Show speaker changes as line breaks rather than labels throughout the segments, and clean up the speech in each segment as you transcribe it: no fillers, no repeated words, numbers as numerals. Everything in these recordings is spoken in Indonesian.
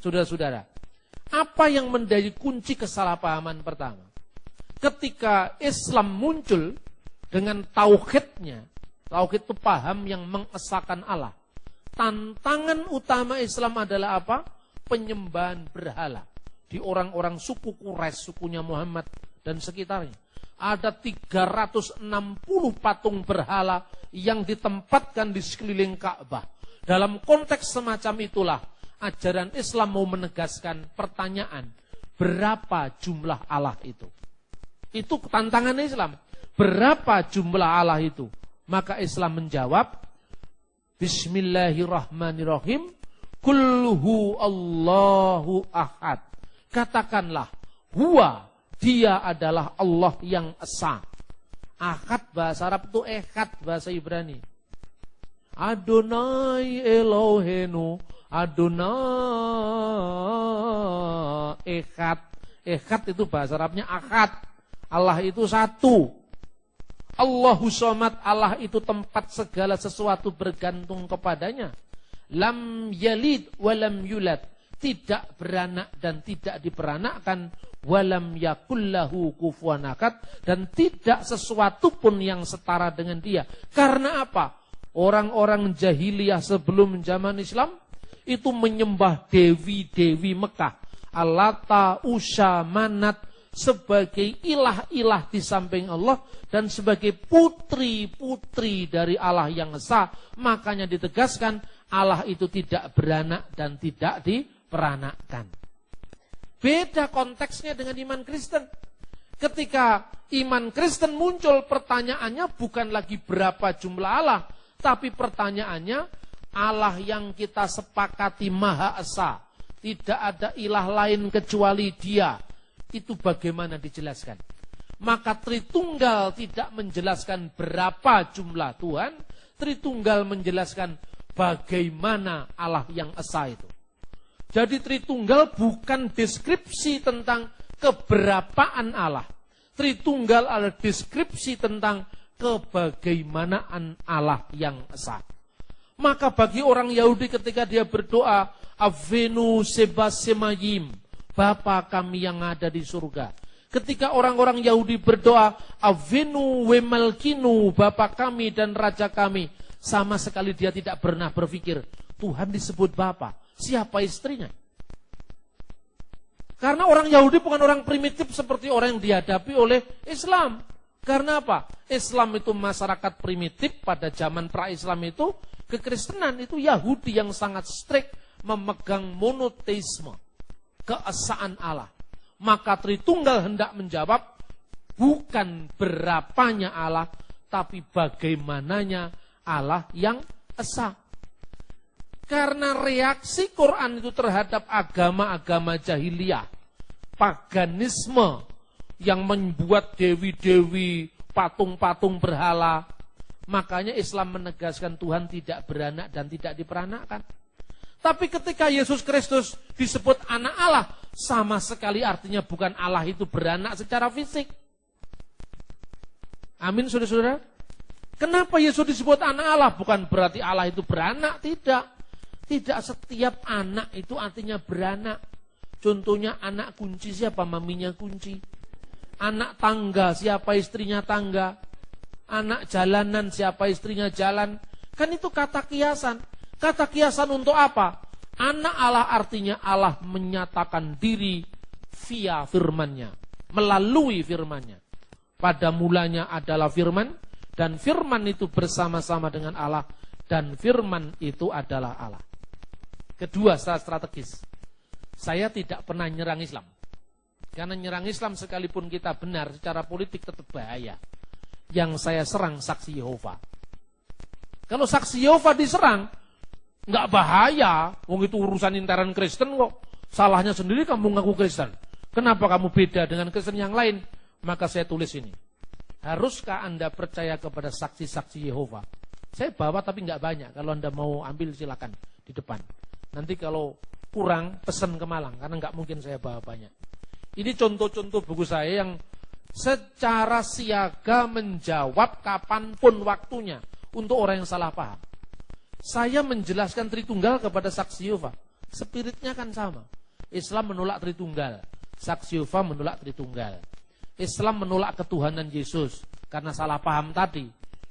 Saudara-saudara, apa yang menjadi kunci kesalahpahaman pertama? Ketika Islam muncul dengan tauhidnya, tauhid itu paham yang mengesahkan Allah. Tantangan utama Islam adalah apa? Penyembahan berhala. Di orang-orang suku Quraisy, sukunya Muhammad dan sekitarnya. Ada 360 patung berhala yang ditempatkan di sekeliling Ka'bah. Dalam konteks semacam itulah, ajaran Islam mau menegaskan pertanyaan, berapa jumlah Allah itu? Itu tantangan Islam. Berapa jumlah Allah itu? Maka Islam menjawab, Bismillahirrahmanirrahim, Kulhu Allahu ahad. Katakanlah, huwa, dia adalah Allah yang esa. Ahad bahasa Arab itu ehad bahasa Ibrani. Adonai Elohenu, Adonai ehad. Ehad itu bahasa Arabnya ahad. Allah itu satu. Allahu somad, Allah itu tempat segala sesuatu bergantung kepadanya. Lam yalid walam yulad, tidak beranak dan tidak diperanakkan. Walam yakullahu kufuwan ahad, dan tidak sesuatu pun yang setara dengan dia. Karena apa? Orang-orang jahiliyah sebelum zaman Islam itu menyembah dewi-dewi Mekah. Allata, Usha, Manat, sebagai ilah-ilah di samping Allah dan sebagai putri-putri dari Allah yang esa. Makanya ditegaskan Allah itu tidak beranak dan tidak diperanakkan. Beda konteksnya dengan iman Kristen. Ketika iman Kristen muncul, pertanyaannya bukan lagi berapa jumlah Allah, tapi pertanyaannya Allah yang kita sepakati Maha Esa, tidak ada ilah lain kecuali Dia. Itu bagaimana dijelaskan? Maka Tritunggal tidak menjelaskan berapa jumlah Tuhan, Tritunggal menjelaskan bagaimana Allah yang esa itu. Jadi Tritunggal bukan deskripsi tentang keberapaan Allah. Tritunggal adalah deskripsi tentang kebagaimanaan Allah yang esa. Maka bagi orang Yahudi ketika dia berdoa, Avenu Sebas Semayim, Bapa kami yang ada di surga. Ketika orang-orang Yahudi berdoa, Avenu Wemalkinu, Bapa kami dan Raja kami, sama sekali dia tidak pernah berpikir, Tuhan disebut Bapa, siapa istrinya? Karena orang Yahudi bukan orang primitif seperti orang yang dihadapi oleh Islam. Karena apa? Islam itu masyarakat primitif pada zaman pra-Islam itu, kekristenan itu Yahudi yang sangat strict memegang monoteisme, keesaan Allah. Maka Tritunggal hendak menjawab, bukan berapanya Allah, tapi bagaimananya Allah yang esa. Karena reaksi Quran itu terhadap agama-agama jahiliyah, paganisme yang membuat dewi-dewi, patung-patung berhala, makanya Islam menegaskan Tuhan tidak beranak dan tidak diperanakkan. Tapi ketika Yesus Kristus disebut anak Allah, sama sekali artinya bukan Allah itu beranak secara fisik. Amin, saudara-saudara. Kenapa Yesus disebut anak Allah? Bukan berarti Allah itu beranak, tidak. Tidak setiap anak itu artinya beranak. Contohnya anak kunci, siapa maminya kunci. Anak tangga, siapa istrinya tangga. Anak jalanan, siapa istrinya jalan. Kan itu kata kiasan. Kata kiasan untuk apa? Anak Allah artinya Allah menyatakan diri via firman-Nya, melalui firman-Nya. Pada mulanya adalah firman, dan firman itu bersama-sama dengan Allah, dan firman itu adalah Allah. Kedua, secara strategis, saya tidak pernah nyerang Islam. Karena nyerang Islam sekalipun kita benar secara politik tetap bahaya. Yang saya serang saksi Yehova. Kalau saksi Yehova diserang, nggak bahaya, wong itu urusan intern Kristen kok. Salahnya sendiri kamu ngaku Kristen. Kenapa kamu beda dengan Kristen yang lain? Maka saya tulis ini. Haruskah Anda percaya kepada saksi-saksi Yehova? Saya bawa tapi nggak banyak. Kalau Anda mau ambil silakan di depan. Nanti kalau kurang pesan ke Malang karena nggak mungkin saya bawa banyak. Ini contoh-contoh buku saya yang secara siaga menjawab kapanpun waktunya untuk orang yang salah paham. Saya menjelaskan Tritunggal kepada saksi Yehova. Spiritnya kan sama. Islam menolak Tritunggal, Saksi Yehova menolak Tritunggal. Islam menolak ketuhanan Yesus karena salah paham tadi.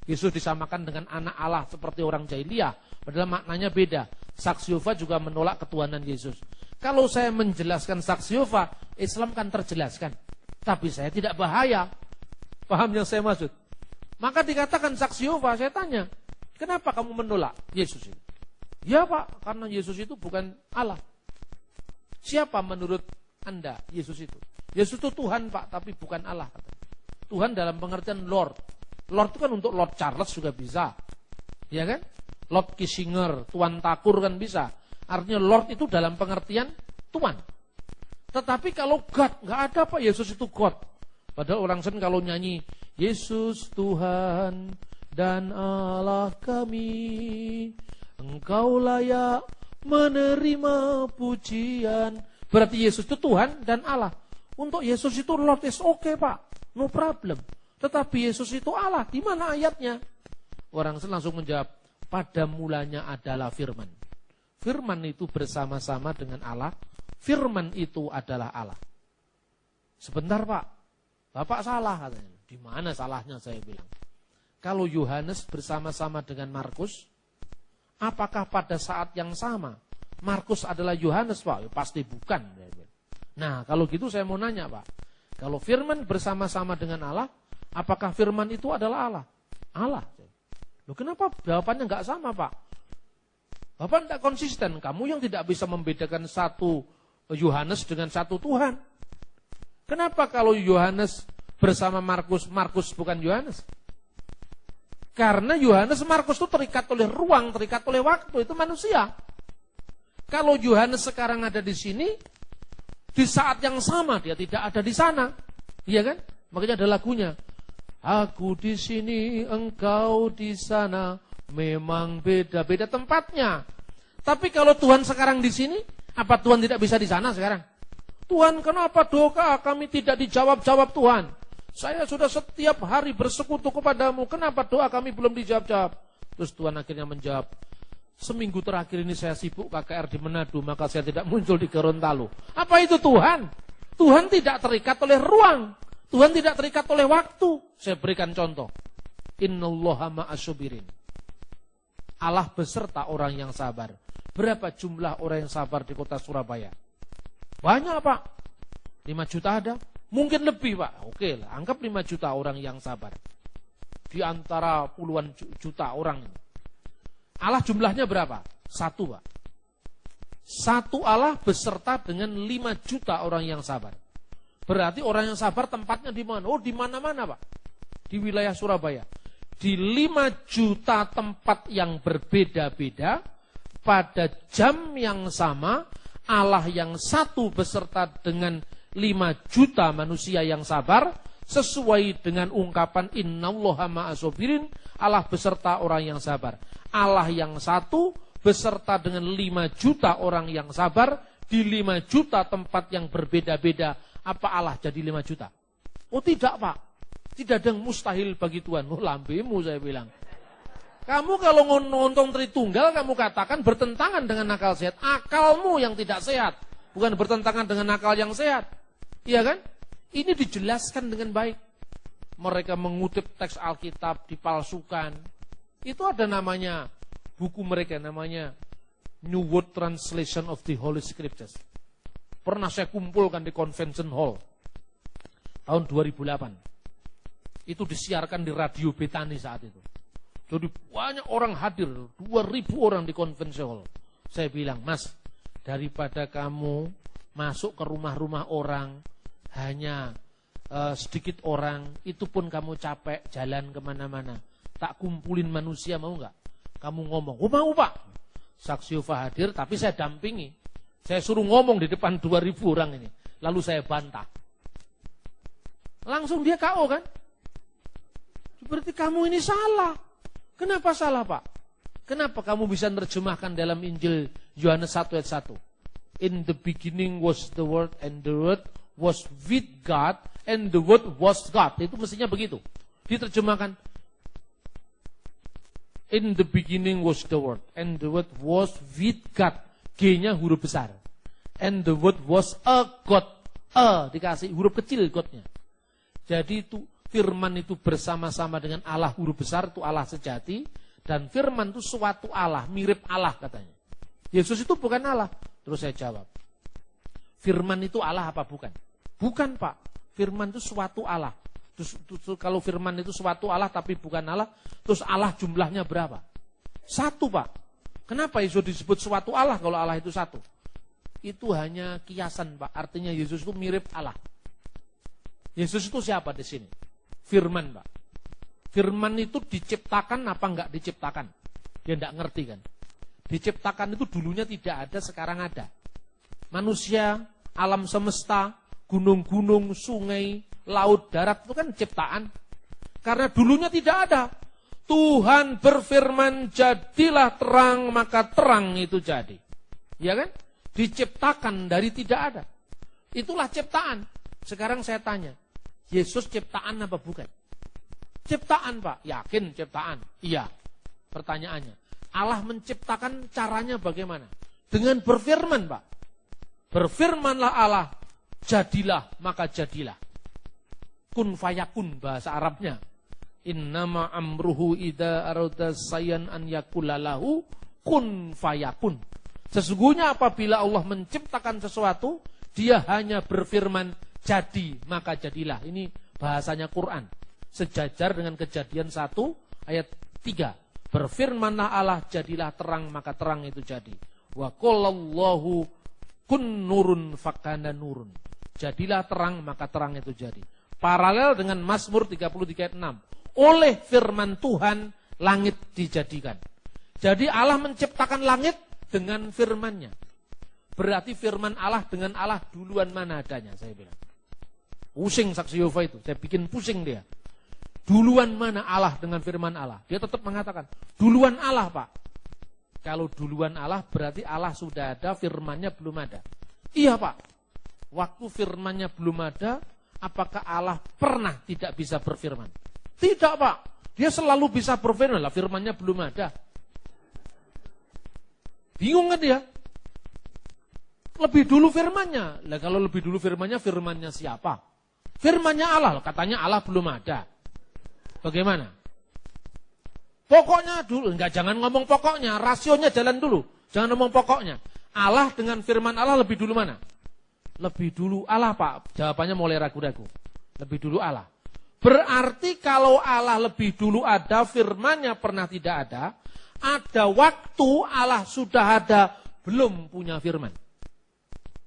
Yesus disamakan dengan anak Allah seperti orang jahiliyah, padahal maknanya beda. Saksi Yehova juga menolak ketuhanan Yesus. Kalau saya menjelaskan Saksi Yehova, Islam kan terjelaskan. Tapi saya tidak bahaya. Paham yang saya maksud? Maka dikatakan Saksi Yehova, saya tanya, kenapa kamu menolak Yesus itu? Ya Pak, karena Yesus itu bukan Allah. Siapa menurut Anda Yesus itu? Yesus itu Tuhan Pak, tapi bukan Allah. Tuhan dalam pengertian Lord. Lord itu kan untuk Lord Charles juga bisa. Ya kan? Lord Kissinger, Tuan Takur kan bisa. Artinya Lord itu dalam pengertian Tuhan. Tetapi kalau God, nggak ada Pak Yesus itu God. Padahal orang Kristen kalau nyanyi Yesus Tuhan dan Allah kami, Engkau layak menerima pujian. Berarti Yesus itu Tuhan dan Allah. Untuk Yesus itu Lord is okay Pak, no problem. Tetapi Yesus itu Allah, di mana ayatnya? Orang langsung menjawab, pada mulanya adalah firman. Firman itu bersama-sama dengan Allah. Firman itu adalah Allah. Sebentar Pak, Bapak salah katanya. Di mana salahnya saya bilang? Kalau Yohanes bersama-sama dengan Markus, apakah pada saat yang sama Markus adalah Yohanes Pak? Ya, pasti bukan. Nah kalau gitu saya mau nanya Pak, kalau firman bersama-sama dengan Allah, apakah firman itu adalah Allah? Allah. Loh kenapa jawabannya nggak sama Pak? Bapak tidak konsisten. Kamu yang tidak bisa membedakan satu Yohanes dengan satu Tuhan. Kenapa kalau Yohanes bersama Markus, Markus bukan Yohanes? Karena Yohanes Markus itu terikat oleh ruang, terikat oleh waktu, itu manusia. Kalau Yohanes sekarang ada di sini, di saat yang sama dia tidak ada di sana. Iya kan? Makanya ada lagunya. Aku di sini, engkau di sana, memang beda-beda tempatnya. Tapi kalau Tuhan sekarang di sini, apa Tuhan tidak bisa di sana sekarang? Tuhan, kenapa doa kami tidak dijawab-jawab Tuhan? Saya sudah setiap hari bersekutu kepadamu, kenapa doa kami belum dijawab-jawab? Terus Tuhan akhirnya menjawab, seminggu terakhir ini saya sibuk KKR di Manado, maka saya tidak muncul di Gorontalo. Apa itu Tuhan? Tuhan tidak terikat oleh ruang. Tuhan tidak terikat oleh waktu. Saya berikan contoh. Innallaha ma'as-sabirin. Allah beserta orang yang sabar. Berapa jumlah orang yang sabar di kota Surabaya? Banyak Pak. 5 juta ada? Mungkin lebih Pak. Oke lah, anggap 5 juta orang yang sabar. Di antara puluhan juta orang ini. Allah jumlahnya berapa? 1 Pak. 1 Allah beserta dengan 5 juta orang yang sabar. Berarti orang yang sabar tempatnya di mana? Oh di mana-mana Pak. Di wilayah Surabaya. Di 5 juta tempat yang berbeda-beda, pada jam yang sama, Allah yang satu beserta dengan 5 juta manusia yang sabar, sesuai dengan ungkapan innallaha ma'as-sabirin, Allah beserta orang yang sabar. Allah yang satu beserta dengan 5 juta orang yang sabar, di 5 juta tempat yang berbeda-beda, apa Allah jadi 5 juta? Oh tidak Pak, tidak ada yang mustahil bagi Tuhan. Oh lambemu saya bilang. Kamu kalau ngonton Tritunggal, kamu katakan bertentangan dengan akal sehat. Akalmu yang tidak sehat, bukan bertentangan dengan akal yang sehat. Iya kan? Ini dijelaskan dengan baik. Mereka mengutip teks Alkitab, dipalsukan. Itu ada namanya, buku mereka namanya New World Translation of the Holy Scriptures. Pernah saya kumpulkan di Convention Hall tahun 2008. Itu disiarkan di Radio Betani saat itu. Jadi banyak orang hadir, 2.000 orang di Convention Hall. Saya bilang, Mas, daripada kamu masuk ke rumah-rumah orang, hanya sedikit orang, itu pun kamu capek jalan kemana-mana. Tak kumpulin manusia, mau nggak? Kamu ngomong, oh mau Pak. Saksi Yehova hadir, tapi saya dampingi. Saya suruh ngomong di depan 2.000 orang ini. Lalu saya bantah. Langsung dia KO kan? Berarti kamu ini salah. Kenapa salah Pak? Kenapa kamu bisa menerjemahkan dalam Injil Yohanes 1 ayat 1? In the beginning was the Word, and the Word was with God, and the Word was God. Itu mestinya begitu. Diterjemahkan. In the beginning was the Word, and the Word was with God. G-nya huruf besar. And the word was a God. Dikasih huruf kecil God-nya. Jadi itu firman itu bersama-sama dengan Allah huruf besar, itu Allah sejati. Dan firman itu suatu Allah, mirip Allah katanya. Yesus itu bukan Allah. Terus saya jawab, firman itu Allah apa bukan? Bukan Pak, firman itu suatu Allah. Terus kalau firman itu suatu Allah tapi bukan Allah, terus Allah jumlahnya berapa? 1 Pak. Kenapa Yesus disebut suatu Allah kalau Allah itu 1? Itu hanya kiasan Pak, artinya Yesus itu mirip Allah. Yesus itu siapa di sini? Firman Pak. Firman itu diciptakan apa enggak diciptakan? Dia enggak ngerti kan. Diciptakan itu dulunya tidak ada, sekarang ada. Manusia, alam semesta, gunung-gunung, sungai, laut, darat itu kan ciptaan. Karena dulunya tidak ada. Tuhan berfirman, jadilah terang, maka terang itu jadi. Ya kan? Diciptakan dari tidak ada. Itulah ciptaan. Sekarang saya tanya, Yesus ciptaan apa bukan? Ciptaan Pak, yakin ciptaan? Iya. Pertanyaannya, Allah menciptakan caranya bagaimana? Dengan berfirman Pak. Berfirmanlah Allah, jadilah maka jadilah. Kun fayakun bahasa Arabnya. Innama amruhu idza arada sayan an yakulalahu kun fayakun. Sesungguhnya apabila Allah menciptakan sesuatu, dia hanya berfirman jadi maka jadilah. Ini bahasanya Quran. Sejajar dengan Kejadian 1 ayat 3. Berfirmanlah Allah, jadilah terang maka terang itu jadi. Wa qallallahu kun nurun fakana nurun. Jadilah terang maka terang itu jadi. Paralel dengan Mazmur 33 ayat 6. Oleh firman Tuhan langit dijadikan. Jadi Allah menciptakan langit dengan firman-Nya. Berarti firman Allah dengan Allah duluan mana adanya, saya bilang. Pusing saksi Yehova itu, saya bikin pusing dia. Duluan mana Allah dengan firman Allah? Dia tetap mengatakan, duluan Allah Pak. Kalau duluan Allah berarti Allah sudah ada, firman-Nya belum ada. Iya Pak. Waktu firman-Nya belum ada, apakah Allah pernah tidak bisa berfirman? Tidak Pak. Dia selalu bisa berfirman, lah firman-Nya belum ada. Bingung kan dia? Lebih dulu firman-Nya. Lah kalau lebih dulu firman-Nya siapa? Firman-Nya Allah, katanya Allah belum ada. Bagaimana? Pokoknya dulu, jangan ngomong pokoknya, rasionya jalan dulu. Jangan ngomong pokoknya. Allah dengan firman Allah lebih dulu mana? Lebih dulu Allah Pak. Jawabannya mulai ragu-ragu. Lebih dulu Allah. Berarti kalau Allah lebih dulu ada, firman-Nya pernah tidak ada waktu Allah sudah ada, belum punya firman.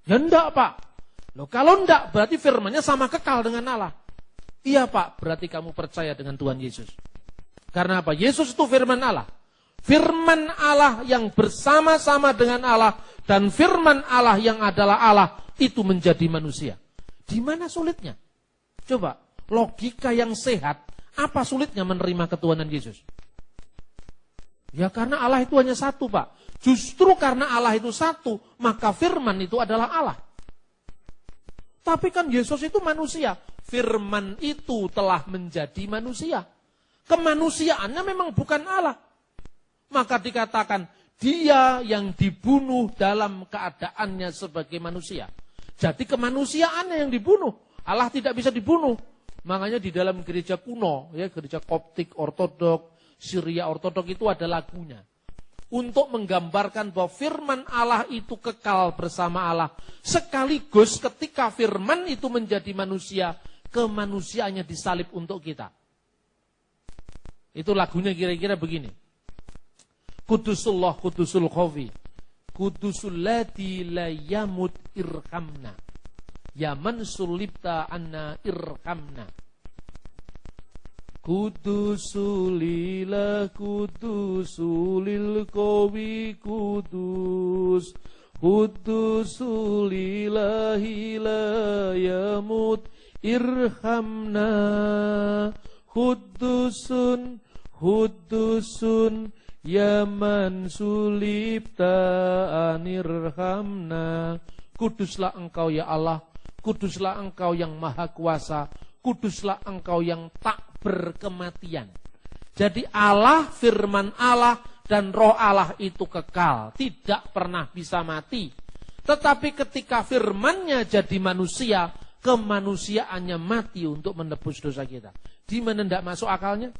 Ya enggak Pak. Loh, kalau enggak berarti firman-Nya sama kekal dengan Allah. Iya Pak, berarti kamu percaya dengan Tuhan Yesus. Karena apa? Yesus itu firman Allah. Firman Allah yang bersama-sama dengan Allah dan firman Allah yang adalah Allah itu menjadi manusia. Di mana sulitnya? Coba, logika yang sehat, apa sulitnya menerima ketuhanan Yesus? Ya karena Allah itu hanya satu Pak. Justru karena Allah itu satu, maka firman itu adalah Allah. Tapi kan Yesus itu manusia. Firman itu telah menjadi manusia. Kemanusiaannya memang bukan Allah. Maka dikatakan, dia yang dibunuh dalam keadaannya sebagai manusia. Jadi kemanusiaannya yang dibunuh. Allah tidak bisa dibunuh. Makanya di dalam gereja kuno, ya gereja Koptik, Ortodok, Syria Ortodok itu ada lagunya. Untuk menggambarkan bahwa firman Allah itu kekal bersama Allah. Sekaligus ketika firman itu menjadi manusia, kemanusiaannya disalib untuk kita. Itu lagunya kira-kira begini. Kudusullah kudusul khofi. Kudusul lati la yamut irhamna. Yaman sulibta anna irhamna. Kudusulillah kudusulil qawi kudus. Kudusulillahi la yamut irhamna. Kudusun Kudusun yaman sulibta anirhamna. Kuduslah engkau ya Allah. Kuduslah engkau yang maha kuasa. Kuduslah engkau yang tak berkematian. Jadi Allah, firman Allah dan roh Allah itu kekal, tidak pernah bisa mati. Tetapi ketika firman-Nya jadi manusia, kemanusiaannya mati untuk menebus dosa kita. Di mana tidak masuk akalnya?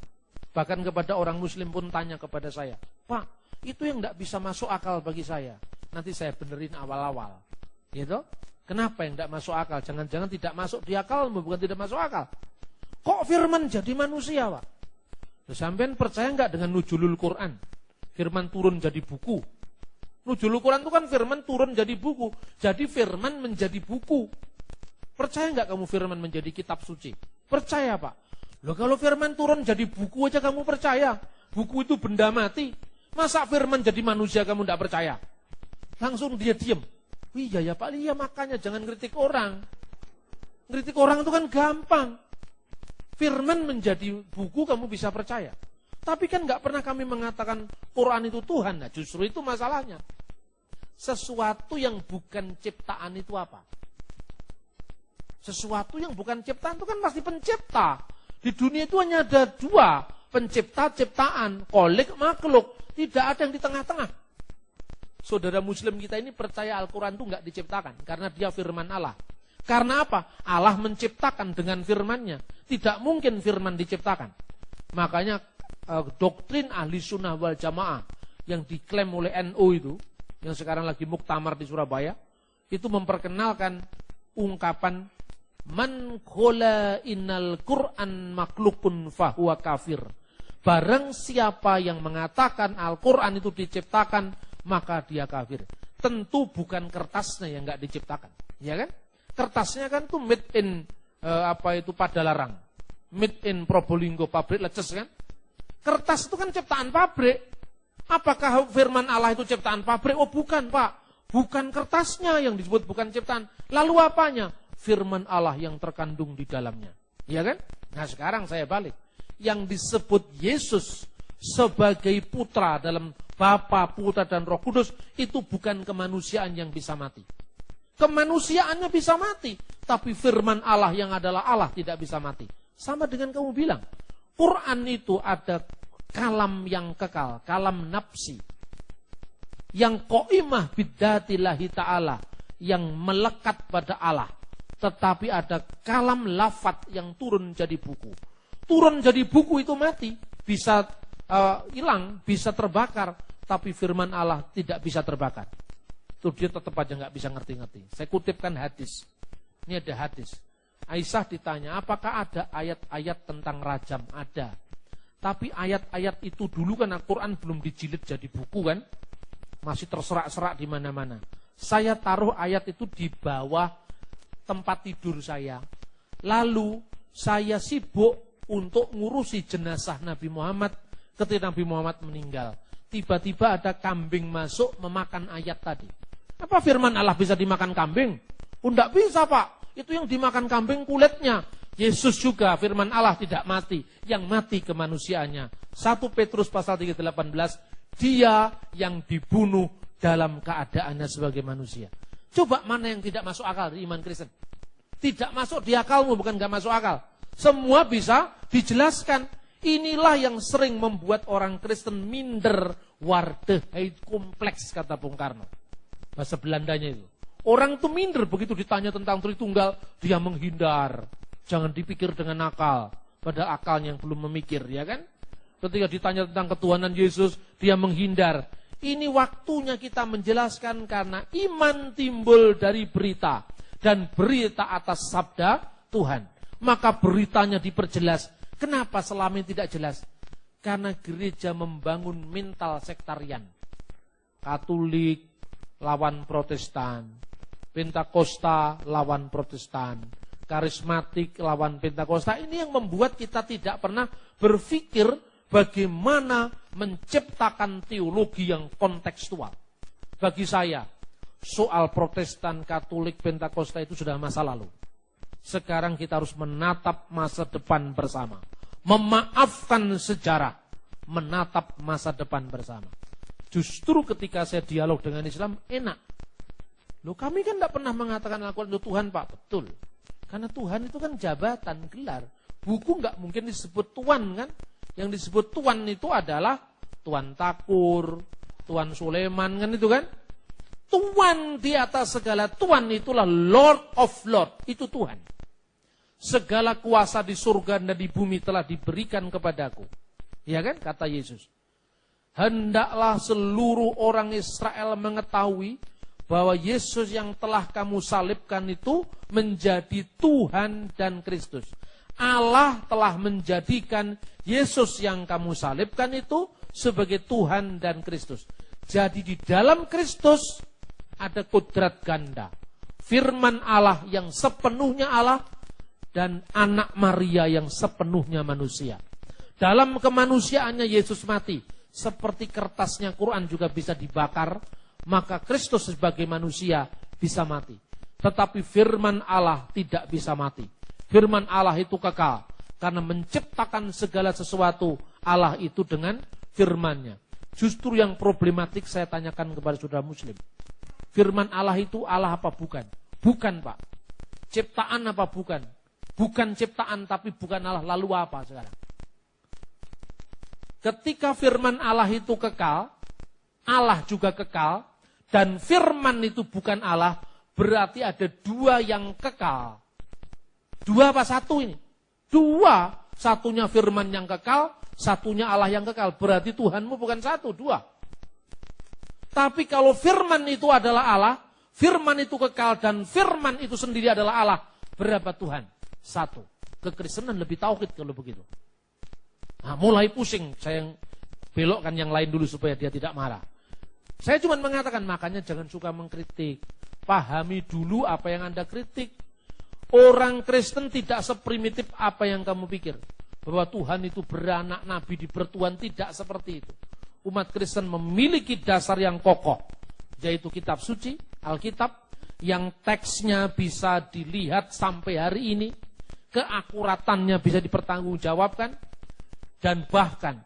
Bahkan kepada orang muslim pun tanya kepada saya, Pak, itu yang tidak bisa masuk akal bagi saya. Nanti saya benerin awal-awal. Gitu? Kenapa yang tidak masuk akal? Jangan-jangan tidak masuk di akalmu, bukan tidak masuk akal. Kok firman jadi manusia, Pak? Sampean percaya enggak dengan nuzulul Quran? Firman turun jadi buku. Nuzulul Quran itu kan firman turun jadi buku. Jadi firman menjadi buku. Percaya enggak kamu firman menjadi kitab suci? Percaya, Pak. Loh, kalau firman turun jadi buku aja kamu percaya. Buku itu benda mati. Masa firman jadi manusia kamu enggak percaya? Langsung dia diam. Iya ya Pak, iya makanya jangan kritik orang. Kritik orang itu kan gampang. Firman menjadi buku kamu bisa percaya. Tapi kan gak pernah kami mengatakan Quran itu Tuhan. Nah, justru itu masalahnya. Sesuatu yang bukan ciptaan itu apa? Sesuatu yang bukan ciptaan itu kan pasti pencipta. Di dunia itu hanya ada dua. Pencipta, ciptaan. Kholik, makhluk. Tidak ada yang di tengah-tengah. Saudara muslim kita ini percaya Al-Quran itu gak diciptakan. Karena dia firman Allah. Karena apa? Allah menciptakan dengan firman-Nya. Tidak mungkin firman diciptakan. Makanya doktrin ahli sunnah wal jamaah yang diklaim oleh NU itu, yang sekarang lagi muktamar di Surabaya, itu memperkenalkan ungkapan man qala innal Qur'an makhlukun fahuwa kafir. Barang siapa yang mengatakan Al-Quran itu diciptakan, maka dia kafir. Tentu bukan kertasnya yang enggak diciptakan, ya kan? Kertasnya kan tuh made in Padalarang, made in Probolinggo, pabrik leces kan? Kertas itu kan ciptaan pabrik. Apakah firman Allah itu ciptaan pabrik? Oh bukan Pak, bukan kertasnya yang disebut bukan ciptaan. Lalu apanya? Firman Allah yang terkandung di dalamnya, ya kan? Nah sekarang saya balik, yang disebut Yesus sebagai putra dalam Bapa, Putra dan Roh Kudus itu bukan kemanusiaan yang bisa mati. Kemanusiaannya bisa mati, tapi firman Allah yang adalah Allah tidak bisa mati. Sama dengan kamu bilang, Quran itu ada kalam yang kekal, kalam nafsi, yang qaimah bidzatillahi ta'ala, yang melekat pada Allah. Tetapi ada kalam lafat yang turun jadi buku. Turun jadi buku itu mati, bisa hilang, bisa terbakar, tapi firman Allah tidak bisa terbakar. Itu dia tetap aja nggak bisa ngerti-ngerti. Saya kutipkan hadis. Ini ada hadis. Aisyah ditanya, apakah ada ayat-ayat tentang rajam? Ada. Tapi ayat-ayat itu dulu kan Al-Quran belum dijilid jadi buku kan. Masih terserak-serak di mana-mana. Saya taruh ayat itu di bawah tempat tidur saya. Lalu saya sibuk untuk ngurusi jenazah Nabi Muhammad ketika Nabi Muhammad meninggal. Tiba-tiba ada kambing masuk memakan ayat tadi. Apa firman Allah bisa dimakan kambing? Tidak bisa Pak. Itu yang dimakan kambing kulitnya. Yesus juga firman Allah tidak mati. Yang mati kemanusiaannya. 1 Petrus pasal 3:18. Dia yang dibunuh dalam keadaannya sebagai manusia. Coba mana yang tidak masuk akal di iman Kristen? Tidak masuk di akalmu, bukan gak masuk akal. Semua bisa dijelaskan. Inilah yang sering membuat orang Kristen minder, Waardigheid kompleks, kata Bung Karno. Bahasa Belandanya itu. Orang itu minder begitu ditanya tentang Tritunggal, dia menghindar. Jangan dipikir dengan akal. Padahal akalnya yang belum memikir, ya kan? Ketika ditanya tentang ketuhanan Yesus, dia menghindar. Ini waktunya kita menjelaskan karena iman timbul dari berita. Dan berita atas sabda Tuhan. Maka beritanya diperjelas. Kenapa selama ini tidak jelas? Karena gereja membangun mental sektarian. Katolik lawan Protestan, Pentakosta lawan Protestan, karismatik lawan Pentakosta. Ini yang membuat kita tidak pernah berpikir bagaimana menciptakan teologi yang kontekstual. Bagi saya, soal Protestan, Katolik, Pentakosta itu sudah masa lalu. Sekarang kita harus menatap masa depan bersama. Memaafkan sejarah, menatap masa depan bersama. Justru ketika saya dialog dengan Islam, enak. Loh kami kan tidak pernah mengatakan Al-Quran itu Tuhan Pak. Betul. Karena Tuhan itu kan jabatan, gelar. Buku nggak mungkin disebut Tuhan kan. Yang disebut Tuhan itu adalah Tuan Takur, Tuan Sulaiman, kan itu kan? Tuhan di atas segala Tuhan itulah Lord of Lord, itu Tuhan. Segala kuasa di surga dan di bumi telah diberikan kepadaku. Ya kan, kata Yesus. Hendaklah seluruh orang Israel mengetahui bahwa Yesus yang telah kamu salibkan itu menjadi Tuhan dan Kristus. Allah telah menjadikan Yesus yang kamu salibkan itu sebagai Tuhan dan Kristus. Jadi di dalam Kristus ada kodrat ganda. Firman Allah yang sepenuhnya Allah dan anak Maria yang sepenuhnya manusia. Dalam kemanusiaannya Yesus mati. Seperti kertasnya Quran juga bisa dibakar, maka Kristus sebagai manusia bisa mati. Tetapi firman Allah tidak bisa mati. Firman Allah itu kekal. Karena menciptakan segala sesuatu Allah itu dengan firman-Nya. Justru yang problematik saya tanyakan kepada saudara muslim. Firman Allah itu Allah apa bukan? Bukan, Pak. Ciptaan apa bukan? Bukan ciptaan tapi bukan Allah. Lalu apa sekarang? Ketika firman Allah itu kekal, Allah juga kekal, dan firman itu bukan Allah, berarti ada dua yang kekal. Dua apa satu ini? Dua. Satunya firman yang kekal, satunya Allah yang kekal. Berarti Tuhanmu bukan satu, dua. Tapi kalau firman itu adalah Allah, firman itu kekal, dan firman itu sendiri adalah Allah, berapa Tuhan? Satu. Kekristenan lebih tauhid kalau begitu. Nah, mulai pusing, saya belokkan yang lain dulu supaya dia tidak marah. Saya cuma mengatakan, makanya jangan suka mengkritik. Pahami dulu apa yang Anda kritik. Orang Kristen tidak seprimitif apa yang kamu pikir. Bahwa Tuhan itu beranak, nabi di bertuan, tidak seperti itu. Umat Kristen memiliki dasar yang kokoh, yaitu kitab suci, Alkitab, yang teksnya bisa dilihat sampai hari ini, keakuratannya bisa dipertanggungjawabkan, dan bahkan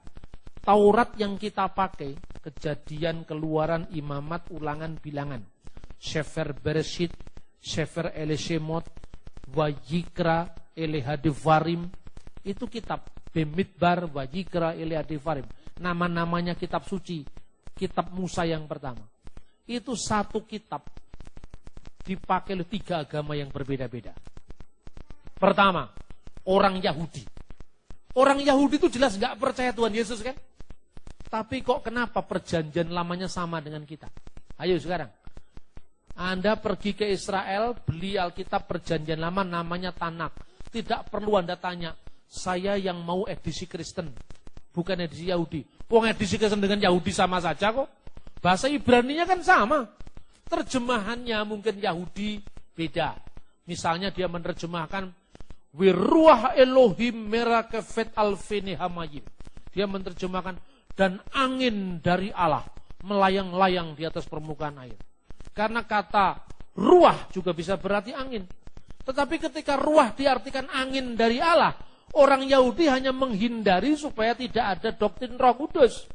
Taurat yang kita pakai, Kejadian, Keluaran, Imamat, Ulangan, Bilangan, Sefer Bereshit, Sefer Elishemot, Wayikra, Elehadevarim, itu kitab Bemidbar, Wayikra, Elehadevarim. Nama-namanya kitab suci, kitab Musa yang pertama. Itu satu kitab dipakai oleh tiga agama yang berbeda-beda. Pertama, orang Yahudi. Orang Yahudi itu jelas gak percaya Tuhan Yesus kan? Tapi kok kenapa perjanjian lamanya sama dengan kita? Ayo sekarang. Anda pergi ke Israel, beli Alkitab perjanjian lama namanya Tanak. Tidak perlu Anda tanya, saya yang mau edisi Kristen. Bukan edisi Yahudi. Wong edisi Kristen dengan Yahudi sama saja kok. Bahasa Ibraninya kan sama. Terjemahannya mungkin Yahudi beda. Misalnya dia menerjemahkan Wiruah Elohim merakefet alfeni hamayim. Dia menerjemahkan dan angin dari Allah melayang-layang di atas permukaan air. Karena kata ruah juga bisa berarti angin. Tetapi ketika ruah diartikan angin dari Allah, orang Yahudi hanya menghindari supaya tidak ada doktrin Roh Kudus.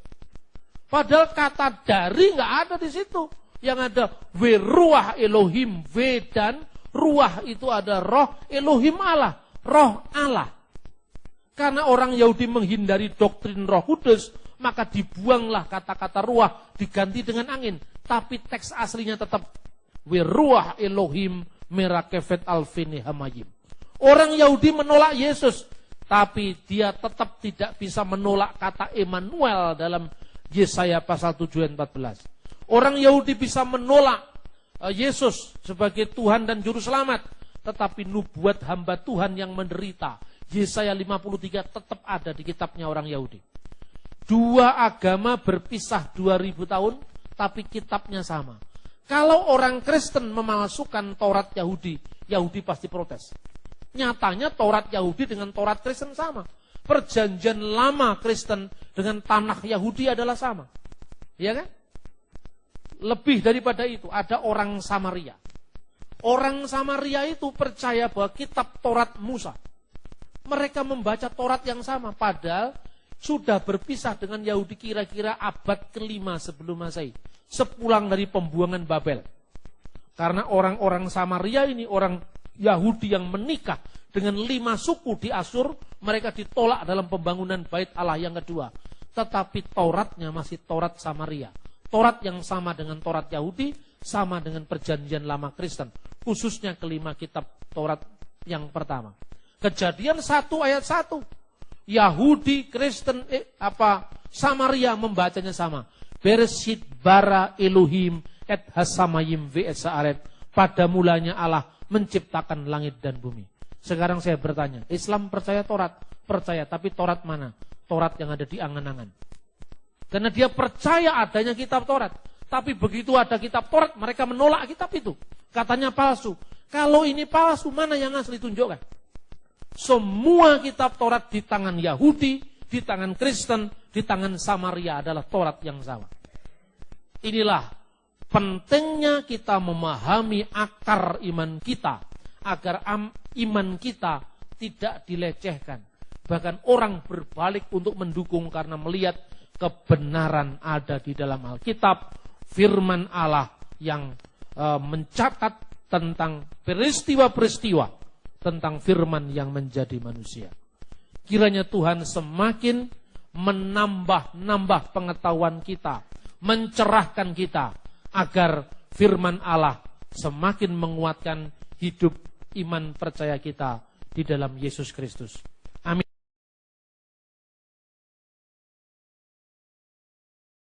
Padahal kata dari nggak ada di situ. Yang ada Wiruah Elohim, dan ruah itu ada roh Elohim Allah, roh Allah. Karena orang Yahudi menghindari doktrin Roh Kudus, maka dibuanglah kata-kata ruah diganti dengan angin. Tapi teks aslinya tetap Wiruah Elohim merakefet alfini hamayim. Orang Yahudi menolak Yesus, tapi dia tetap tidak bisa menolak kata Emmanuel dalam Yesaya pasal 7 ayat 14. Orang Yahudi bisa menolak Yesus sebagai Tuhan dan Juru Selamat, tetapi nubuat hamba Tuhan yang menderita, Yesaya 53 tetap ada di kitabnya orang Yahudi. Dua agama berpisah 2000 tahun, tapi kitabnya sama. Kalau orang Kristen memalsukan Taurat Yahudi, Yahudi pasti protes. Nyatanya Taurat Yahudi dengan Taurat Kristen sama. Perjanjian lama Kristen dengan tanah Yahudi adalah sama. Iya kan? Lebih daripada itu, ada orang Samaria. Orang Samaria itu percaya bahwa kitab Taurat Musa. Mereka membaca Taurat yang sama, padahal sudah berpisah dengan Yahudi kira-kira abad ke-5 sebelum Masehi. Sepulang dari pembuangan Babel. Karena orang-orang Samaria ini, orang Yahudi yang menikah dengan 5 suku di Asyur, mereka ditolak dalam pembangunan bait Allah yang kedua. tetapi Tauratnya masih Taurat Samaria. Taurat yang sama dengan Taurat Yahudi, sama dengan perjanjian lama Kristen. Khususnya kelima kitab Taurat yang pertama. Kejadian 1 ayat 1. Yahudi, Kristen, Samaria membacanya sama. Bereshit bara Elohim et hasamayim ve'et sa'aret. Pada mulanya Allah menciptakan langit dan bumi. Sekarang saya bertanya, Islam percaya Taurat? Percaya, tapi Taurat mana? Taurat yang ada di angan-angan. Karena dia percaya adanya kitab Taurat. Tapi begitu ada kitab Taurat, mereka menolak kitab itu. Katanya palsu. Kalau ini palsu, mana yang asli? Tunjukkan. Semua kitab Taurat di tangan Yahudi, di tangan Kristen, di tangan Samaria adalah Taurat yang sama. Inilah pentingnya kita memahami akar iman kita, agar iman kita tidak dilecehkan. Bahkan orang berbalik untuk mendukung karena melihat kebenaran ada di dalam Alkitab, firman Allah yang mencatat tentang peristiwa-peristiwa, tentang firman yang menjadi manusia. Kiranya Tuhan semakin menambah pengetahuan kita, mencerahkan kita, agar firman Allah semakin menguatkan hidup iman percaya kita di dalam Yesus Kristus.